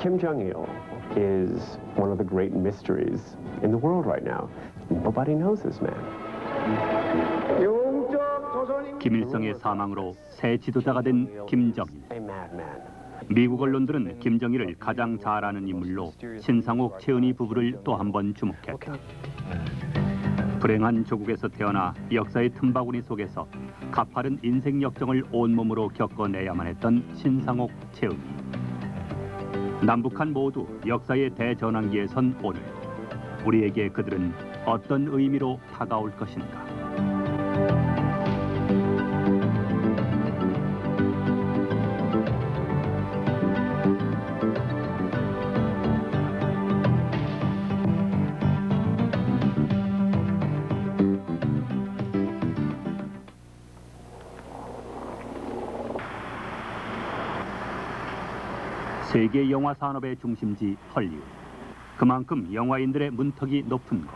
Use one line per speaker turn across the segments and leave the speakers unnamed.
Kim Jong-il is one of the great mysteries in the world right now. Nobody knows this man.
김일성의 사망으로 새 지도자가 된 김정일.
A madman.
미국 언론들은 김정일을 가장 잘 아는 인물로 신상옥, 최은희 부부를 또 한 번 주목했다. 불행한 조국에서 태어나 역사의 틈바구니 속에서 가파른 인생 역정을 온몸으로 겪어내야만 했던 신상옥, 최은희. 남북한 모두 역사의 대전환기에 선 오늘. 우리에게 그들은 어떤 의미로 다가올 것인가. 세계 영화 산업의 중심지 헐리우드. 그만큼 영화인들의 문턱이 높은 것.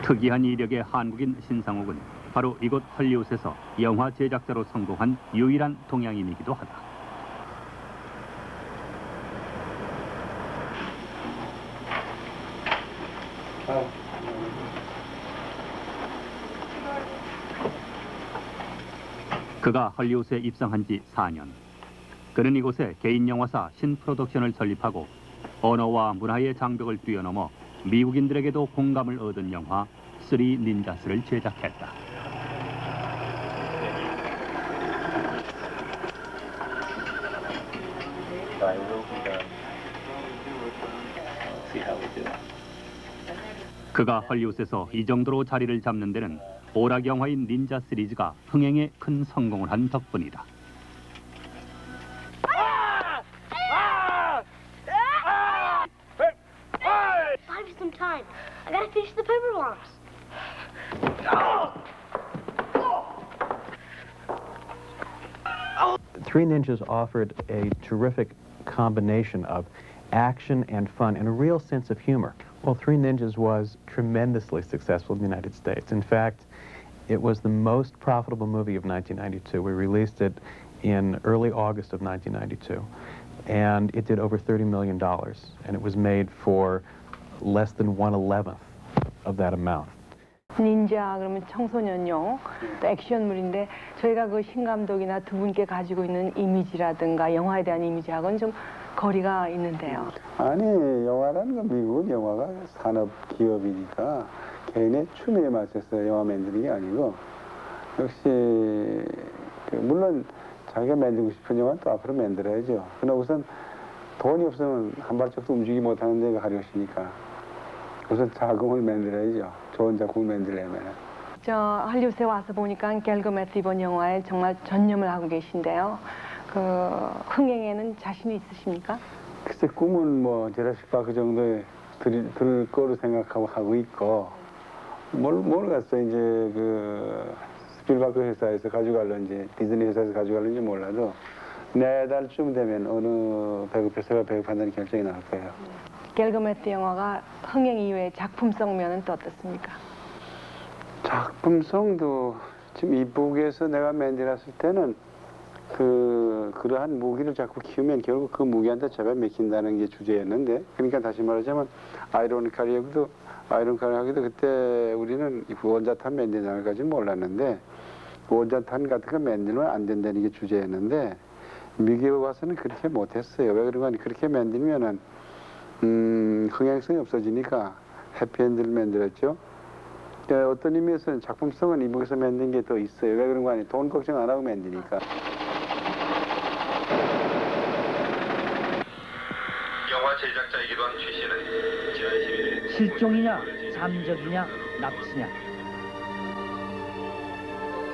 특이한 이력의 한국인 신상옥은 바로 이곳 헐리우드에서 영화 제작자로 성공한 유일한 동양인이기도 하다. 그가 헐리우드에 입성한 지 4년. 그는 이곳에 개인 영화사 신프로덕션을 설립하고 언어와 문화의 장벽을 뛰어넘어 미국인들에게도 공감을 얻은 영화 쓰리 닌자스를 제작했다. 그가 헐리우드에서 이 정도로 자리를 잡는 데는 오락 영화인 닌자 시리즈가 흥행에 큰 성공을 한 덕분이다.
Buy me some time. I gotta finish the paper lumps.
Three Ninjas offered a terrific combination of action and fun and a real sense of humor. Well, Three Ninjas was tremendously successful in the United States. In fact, it was the most profitable movie of 1992. We released it in early August of 1992, and it did over $30 million, and it was made for less than 1/11th of that amount.
닌자 그러면 청소년용 또 액션물인데 저희가 그 신 감독이나 두 분께 가지고 있는 이미지라든가 영화에 대한 이미지하고는 좀 거리가 있는데요.
아니, 영화라는 건 미국은 영화가 산업 기업이니까 개인의 춤에 맞춰서 영화 만드는 게 아니고 역시 물론 자기가 만들고 싶은 영화는 또 앞으로 만들어야죠. 그러나 우선 돈이 없으면 한 발짝도 움직이지 못하는 데가 가려우시니까 우선 자금을 만들어야죠. 좋은 작품을 만들려면.
저 할리우드에 와서 보니까 갤거 매트 이번 영화에 정말 전념을 하고 계신데요. 그 흥행에는 자신이 있으십니까?
글쎄 꿈은 뭐 제라식 파크 정도에 들 거로 생각하고 하고 있고 모르겠어. 이제 그 스필버그 회사에서 가져갈런지 디즈니 회사에서 가져갈런지 몰라도 내달쯤 되면 어느 배급회사가 배급한다는 결정이 나올 거예요.
갤거 매트 영화가 흥행 이후에 작품성 면은 또 어떻습니까?
작품성도 지금 이북에서 내가 만들었을 때는 그러한 무기를 자꾸 키우면 결국 그 무기한테 잡아먹힌다는 게 주제였는데, 그러니까 다시 말하자면 아이러니컬하게도 그때 우리는 원자탄 만드는 까지 몰랐는데 원자탄 같은 거 만들면 안 된다는 게 주제였는데 미국에 와서는 그렇게 못했어요. 왜 그런가? 그렇게 만들면은 흥행성이 없어지니까 해피엔드를 만들었죠. 어떤 의미에서는 작품성은 이북에서 만든 게 더 있어요. 왜 그런 거 아니에요? 돈 걱정 안 하고 만드니까.
영화 제작자이기도 한 최 씨는
실종이냐, 잠적이냐, 납치냐.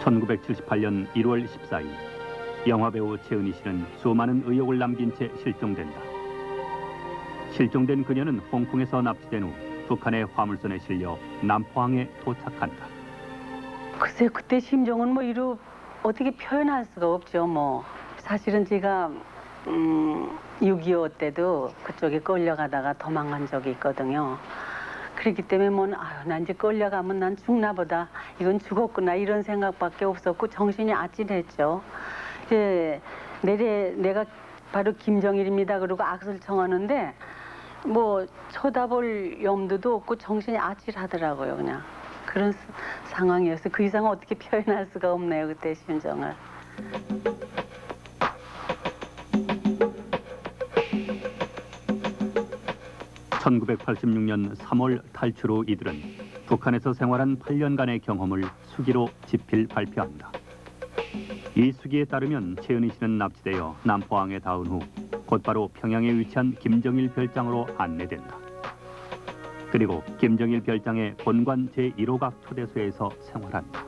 1978년 1월 14일 영화배우 최은희 씨는 수많은 의혹을 남긴 채 실종된다. 실종된 그녀는 홍콩에서 납치된 후 북한의 화물선에 실려 남포항에 도착한다.
글쎄 그때 심정은 뭐 이루 어떻게 표현할 수가 없죠. 뭐 사실은 제가 6.25 때도 그쪽에 끌려가다가 도망간 적이 있거든요. 그렇기 때문에 난 이제 끌려가면 난 죽나 보다. 이건 죽었구나. 이런 생각밖에 없었고 정신이 아찔했죠. 이제 내가 바로 김정일입니다. 그러고 악수를 청하는데 뭐 쳐다볼 염두도 없고 정신이 아찔하더라고요. 그냥 그런 상황이었어요. 그 이상 어떻게 표현할 수가 없네요. 그때 심정을.
1986년 3월 탈출 후 이들은 북한에서 생활한 8년간의 경험을 수기로 집필 발표한다. 이 수기에 따르면 최은희 씨는 납치되어 남포항에 닿은 후 곧바로 평양에 위치한 김정일 별장으로 안내된다. 그리고 김정일 별장의 본관 제1호각 초대소에서 생활한다.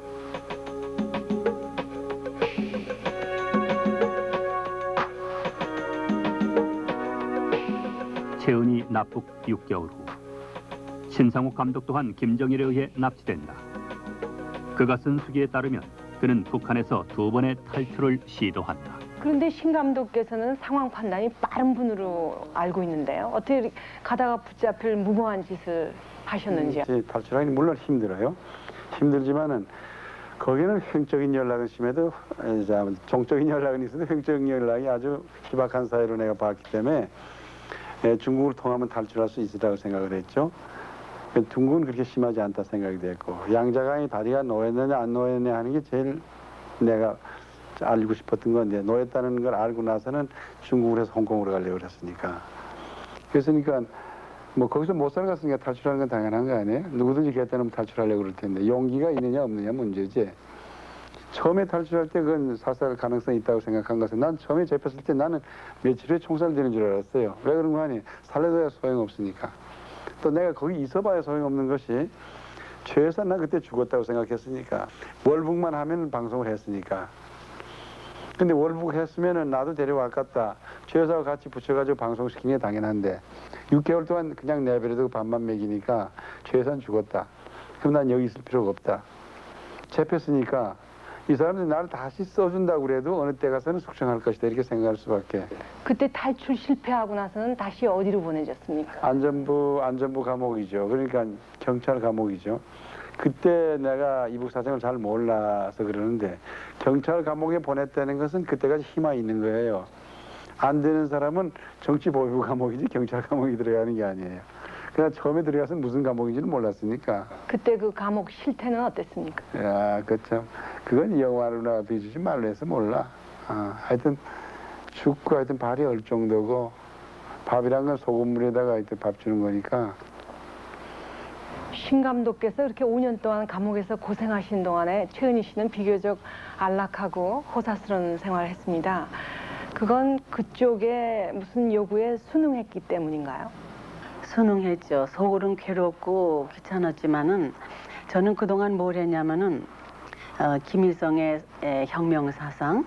최은희 납북 6개월 후 신상욱 감독 또한 김정일에 의해 납치된다. 그가 쓴 수기에 따르면 그는 북한에서 2번의 탈출을 시도한다.
그런데 신 감독께서는 상황 판단이 빠른 분으로 알고 있는데요. 어떻게 가다가 붙잡힐 무모한 짓을 하셨는지요?
탈출하기 물론 힘들어요. 힘들지만은 거기는 횡적인 연락은 심해도 정적인 연락은 있어도 횡적인 연락이 아주 희박한 사회로 내가 봤기 때문에 중국을 통하면 탈출할 수 있으라고 생각을 했죠. 중국은 그렇게 심하지 않다 생각이 됐고 양자강이 다리가 놓였느냐 안 놓였느냐 하는 게 제일 내가 알고 싶었던 건데 놓였다는 걸 알고 나서는 중국을 해서 홍콩으로 가려고 그랬으니까 그랬으니까 뭐 거기서 못 살았으니까 탈출하는 건 당연한 거 아니에요? 누구든지 그때는 탈출하려고 그럴 텐데 용기가 있느냐 없느냐 문제지. 처음에 탈출할 때 그건 사살 가능성이 있다고 생각한 것은 난 처음에 잡혔을 때 나는 며칠 후에 총살되는 줄 알았어요. 왜 그런 거 아니? 살려둬야 소용없으니까. 또 내가 거기 있어봐야 소용없는 것이 최소한 난 그때 죽었다고 생각했으니까 월북만 하면 방송을 했으니까. 근데 월북 했으면은 나도 데려왔겠다. 최여사와 같이 붙여가지고 방송시키는 게 당연한데 6개월 동안 그냥 내버려두고 밥만 먹이니까 최여사는 죽었다. 그럼 난 여기 있을 필요가 없다. 잡혔으니까 이 사람들이 나를 다시 써준다고 그래도 어느 때 가서는 숙청할 것이다 이렇게 생각할 수밖에.
그때 탈출 실패하고 나서는 다시 어디로 보내졌습니까?
안전부 감옥이죠. 그러니까 경찰 감옥이죠. 그때 내가 이북 사정을 잘 몰라서 그러는데 경찰 감옥에 보냈다는 것은 그때까지 힘이 있는 거예요. 안 되는 사람은 정치보호부 감옥이지 경찰 감옥이 들어가는 게 아니에요. 그냥 처음에 들어가서 무슨 감옥인지는 몰랐으니까.
그때 그 감옥 실태는 어땠습니까?
야, 그건 영화로나 비주지 말로 해서 몰라. 하여튼 춥고 하여튼 발이 얼 정도고 밥이란 건 소금물에다가 하여튼 밥 주는 거니까.
신 감독께서 이렇게 5년 동안 감옥에서 고생하신 동안에 최은희 씨는 비교적 안락하고 호사스러운 생활을 했습니다. 그건 그쪽에 무슨 요구에 순응했기 때문인가요?
순응했죠. 속으로는 괴롭고 귀찮았지만은 저는 그동안 뭘 했냐면은 김일성의 혁명사상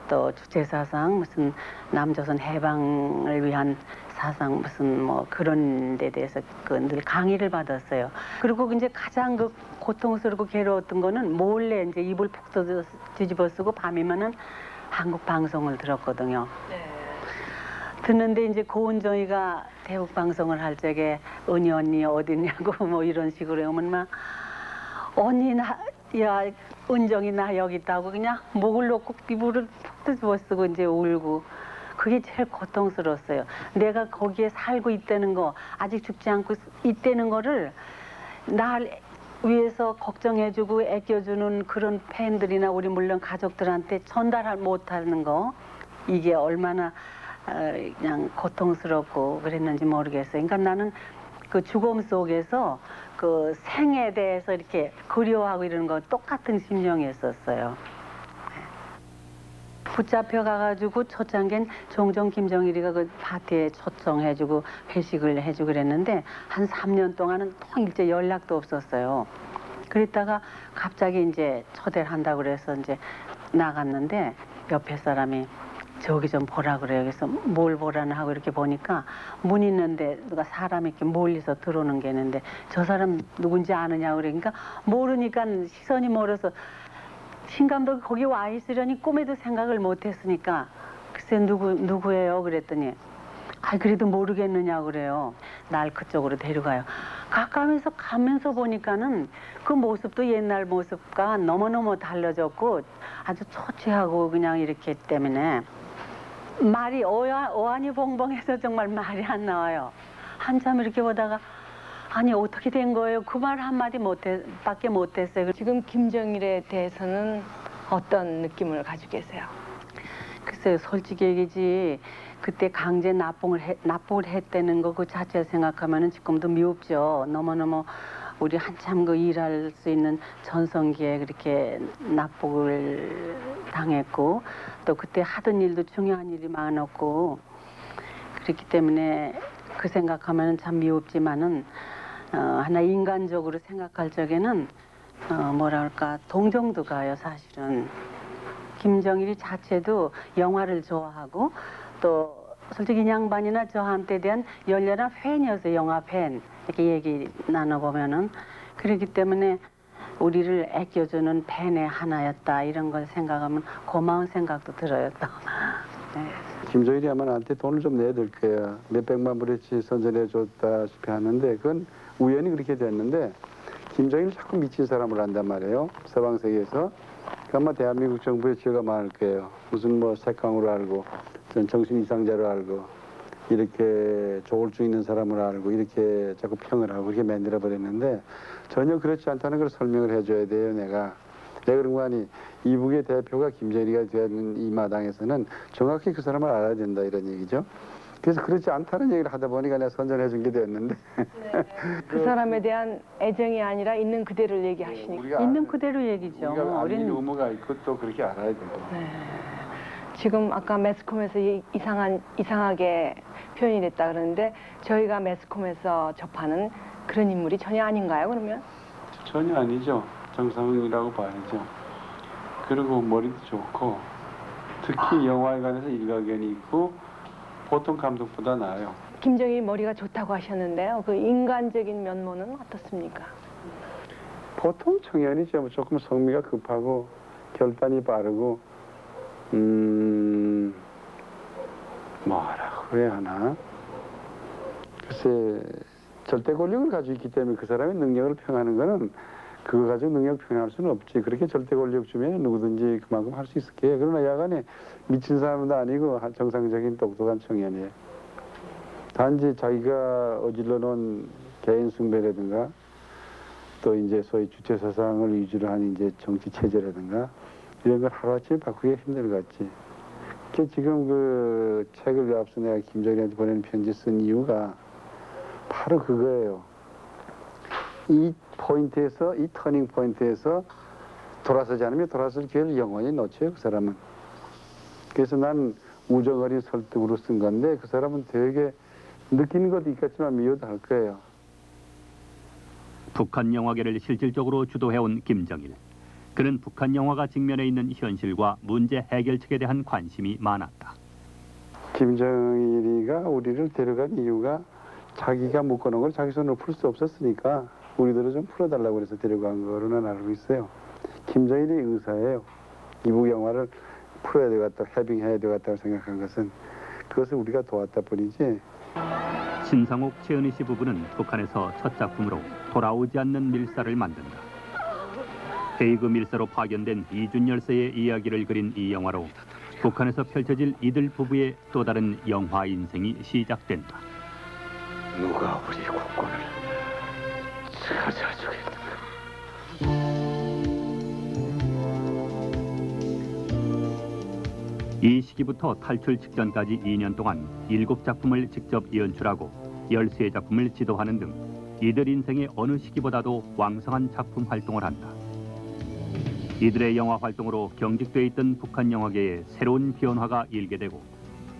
또 주체사상 무슨 남조선 해방을 위한 사상 무슨 뭐 그런 데 대해서 늘 강의를 받았어요. 그리고 이제 가장 그 고통스럽고 괴로웠던 거는 몰래 이제 이불 푹 뒤집어 쓰고 밤이면은 한국 방송을 들었거든요. 네. 듣는데 이제 고은정이가 대북 방송을 할 적에 은희 언니 어딨냐고 뭐 이런 식으로 하면 막 언니 야 은정이 나 여기 있다고 그냥 목을 놓고 이불을 푹 뒤집어 쓰고 이제 울고 그게 제일 고통스러웠어요. 내가 거기에 살고 있다는 거 아직 죽지 않고 있다는 거를 날 위해서 걱정해주고 애껴주는 그런 팬들이나 우리 물론 가족들한테 전달 못하는 거 이게 얼마나 그냥 고통스럽고 그랬는지 모르겠어요. 그러니까 나는 그 죽음 속에서 그 생에 대해서 이렇게 그리워하고 이러는 거 똑같은 심정이었었어요. 붙잡혀 가가지고 초창기엔 종종 김정일이가 그 파티에 초청해주고 회식을 해주고 그랬는데 한 3년 동안은 통일제 연락도 없었어요. 그랬다가 갑자기 이제 초대를 한다고 그래서 이제 나갔는데 옆에 사람이 저기 좀 보라 그래요. 그래서 뭘 보라나 하고 이렇게 보니까 문 있는데 누가 사람이 이렇게 멀리서 들어오는 게 있는데 저 사람 누군지 아느냐고 그러니까 모르니까 시선이 멀어서 신 감독이 거기 와 있으려니 꿈에도 생각을 못 했으니까 글쎄 누구예요? 그랬더니 그래도 모르겠느냐고 그래요. 날 그쪽으로 데려가요. 가까이서 가면서 보니까는 그 모습도 옛날 모습과 너무너무 달라졌고 아주 초췌하고 그냥 이렇게 때문에 말이 어안이 벙벙해서 정말 말이 안 나와요. 한참 이렇게 보다가 아니 어떻게 된 거예요? 그 말 한마디 밖에 못했어요.
지금 김정일에 대해서는 어떤 느낌을 가지고 계세요?
글쎄요, 솔직히 얘기지 그때 강제 납북을 했다는 거 그 자체 생각하면은 지금도 미흡죠. 너무너무 우리 한참 그 일할 수 있는 전성기에 그렇게 납북을 당했고 또 그때 하던 일도 중요한 일이 많았고 그렇기 때문에 그 생각하면은 참 미흡지만은 하나 인간적으로 생각할 적에는 뭐랄까 동정도 가요. 사실은 김정일이 자체도 영화를 좋아하고 또 솔직히 이 양반이나 저한테 대한 열렬한 팬이었어요. 영화 팬. 이렇게 얘기 나눠보면은 그렇기 때문에 우리를 아껴주는 팬의 하나였다 이런 걸 생각하면 고마운 생각도 들어요. 또. 네.
김정일이 아마 나한테 돈을 좀 내야 될 거야. 몇백만 불어치 선전해 줬다시피 하는데 그건 우연히 그렇게 됐는데 김정일이 자꾸 미친 사람을 한단 말이에요. 서방 세계에서. 아마 대한민국 정부에 죄가 많을 거예요. 무슨 뭐 색강으로 알고 정신 이상자로 알고 이렇게 조울증 있는 사람으로 알고 이렇게 자꾸 평을 하고 그렇게 만들어 버렸는데 전혀 그렇지 않다는 걸 설명을 해줘야 돼요. 내가 그런 거 아니 이북의 대표가 김정일이가 되는 이 마당에서는 정확히 그 사람을 알아야 된다 이런 얘기죠. 그래서 그렇지 않다는 얘기를 하다 보니까 내가 선전해 준 게 됐는데
네. 그 사람에 대한 애정이 아니라 있는 그대로를 얘기하시니까
있는 그대로 얘기죠.
우리가 알릴 의무가 있고 또 그렇게 알아야 되고.
네. 지금 아까 매스컴에서 이상하게 표현이 됐다 그러는데 저희가 매스컴에서 접하는 그런 인물이 전혀 아닌가요? 그러면?
전혀 아니죠. 정상이라고 봐야죠. 그리고 머리도 좋고 특히 영화에 관해서 일가견이 있고 보통 감독보다 나아요.
김정일이 머리가 좋다고 하셨는데요. 그 인간적인 면모는 어떻습니까?
보통 청년이죠. 조금 성미가 급하고 결단이 빠르고 뭐라고 해야 하나? 글쎄 절대 권력을 가지고 있기 때문에 그 사람의 능력을 평하는 거는 그거 가지고 능력 평할 수는 없지. 그렇게 절대 권력 주면 누구든지 그만큼 할 수 있을 거예요. 그러나 야간에 미친 사람도 아니고 정상적인 똑똑한 청년이에요. 단지 자기가 어질러 놓은 개인 숭배라든가 또 이제 소위 주체 사상을 위주로 한 이제 정치 체제라든가 이런 걸 하루아침에 바꾸기가 힘들 것 같지. 지금 그 책을 앞서 내가 김정일한테 보내는 편지 쓴 이유가 바로 그거예요. 이 포인트에서, 이 터닝 포인트에서 돌아서지 않으면 돌아설 기회를 영원히 놓쳐요, 그 사람은. 그래서 난 우정 어린 설득으로 쓴 건데 그 사람은 되게 느끼는 것도 있겠지만 미워도 할 거예요.
북한 영화계를 실질적으로 주도해온 김정일. 그는 북한 영화가 직면해 있는 현실과 문제 해결책에 대한 관심이 많았다.
김정일이가 우리를 데려간 이유가 자기가 묶어놓은 걸 자기 손으로 풀 수 없었으니까 우리들을 좀 풀어달라고 그래서 데려간 거로는 알고 있어요. 김정일이 의사예요. 이북 영화를 풀어야 되겠다, 해빙해야 되겠다고 생각한 것은 그것을 우리가 도왔다 뿐이지.
신상옥, 최은희 씨 부부는 북한에서 첫 작품으로 돌아오지 않는 밀사를 만든다. 헤이그 밀사로 파견된 이준 열사의 이야기를 그린 이 영화로 북한에서 펼쳐질 이들 부부의 또 다른 영화 인생이 시작된다.
누가 우리 국권을 찾아주겠는가?
이 시기부터 탈출 직전까지 2년 동안 7작품을 직접 연출하고 13작품을 지도하는 등 이들 인생의 어느 시기보다도 왕성한 작품 활동을 한다. 이들의 영화 활동으로 경직돼 있던 북한 영화계에 새로운 변화가 일게 되고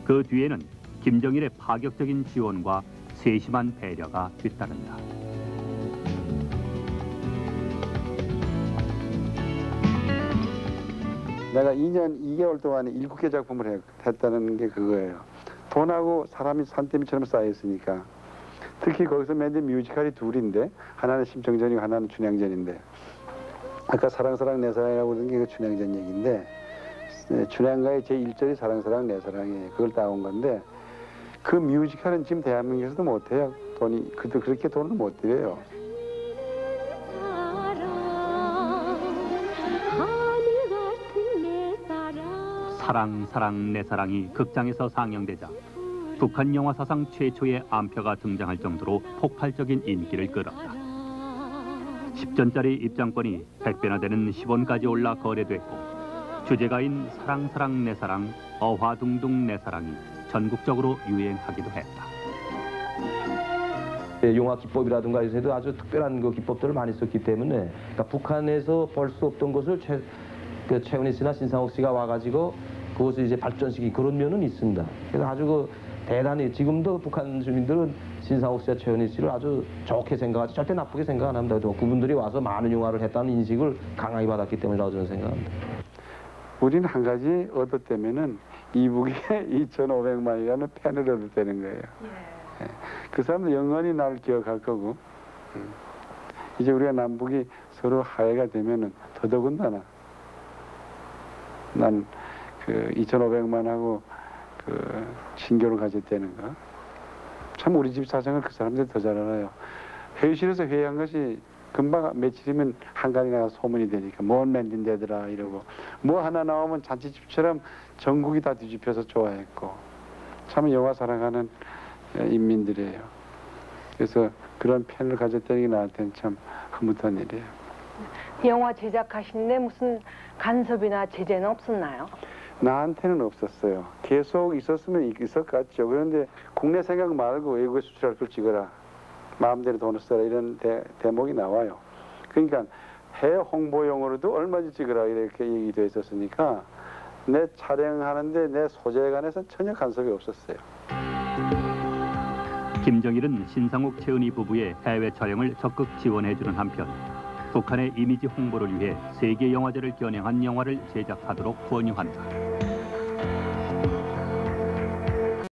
그 뒤에는 김정일의 파격적인 지원과 세심한 배려가 뒤따른다.
내가 2년 2개월 동안에 7개 작품을 했다는 게 그거예요. 돈하고 사람이 산더미처럼 쌓여있으니까. 특히 거기서 만든 뮤지컬이 둘인데 하나는 심청전이고 하나는 춘향전인데 아까 사랑사랑 내 사랑이라고 그러는 게 그 춘향전 얘기인데 춘향가의 제1절이 사랑사랑 내 사랑이에요. 그걸 따온 건데 그 뮤지컬은 지금 대한민국에서도 못해요. 돈이 그렇게 돈을 못 들여요.
사랑 사랑 내 사랑이 극장에서 상영되자 북한 영화 사상 최초의 암표가 등장할 정도로 폭발적인 인기를 끌었다. 10전짜리 입장권이 100배나 되는 10원까지 올라 거래됐고 주제가인 사랑 사랑 내 사랑, 어화둥둥 내 사랑이 전국적으로 유행하기도 했다.
영화 기법이라든가 해서도 아주 특별한 그 기법들을 많이 썼기 때문에 그러니까 북한에서 볼 수 없던 것을 최은희 씨나 신상옥 씨가 와가지고 그것을 이제 발전시킨 그런 면은 있습니다. 그래서 아주 그 대단히 지금도 북한 주민들은 신상옥 씨와 최은희 씨를 아주 좋게 생각하지 절대 나쁘게 생각 안 합니다. 그분들이 와서 많은 영화를 했다는 인식을 강하게 받았기 때문이라고 저는 생각합니다.
우리는 한 가지 얻었다면은 이북에 2,500만이라는 팬을 얻었다는 거예요. 예. 그 사람들 영원히 나를 기억할 거고 이제 우리가 남북이 서로 화해가 되면은 더더군다나 난 그 2,500만하고 그 친교를 가졌다는 거. 참 우리 집 사정을 그 사람들이 더 잘 알아요. 회의실에서 회의한 것이 금방 며칠이면 한간에 나가 소문이 되니까 뭔 맨진대더라 이러고 뭐 하나 나오면 잔치집처럼 전국이 다 뒤집혀서 좋아했고 참 영화 사랑하는 인민들이에요. 그래서 그런 팬을 가졌다는 게 나한테는 참 흐뭇한 일이에요.
영화 제작하시는데 무슨 간섭이나 제재는 없었나요?
나한테는 없었어요. 계속 있었으면 있었겠죠. 그런데 국내 생각 말고 외국에 수출할 걸 찍어라. 마음대로 돈을 써라. 이런 대목이 나와요. 그러니까 해외 홍보용으로도 얼마든지 찍어라. 이렇게 얘기도 했었으니까 내 촬영하는데 내 소재에 관해서는 전혀 간섭이 없었어요.
김정일은 신상옥 최은희 부부의 해외 촬영을 적극 지원해주는 한편 북한의 이미지 홍보를 위해 세계 영화제를 겨냥한 영화를 제작하도록 권유한다.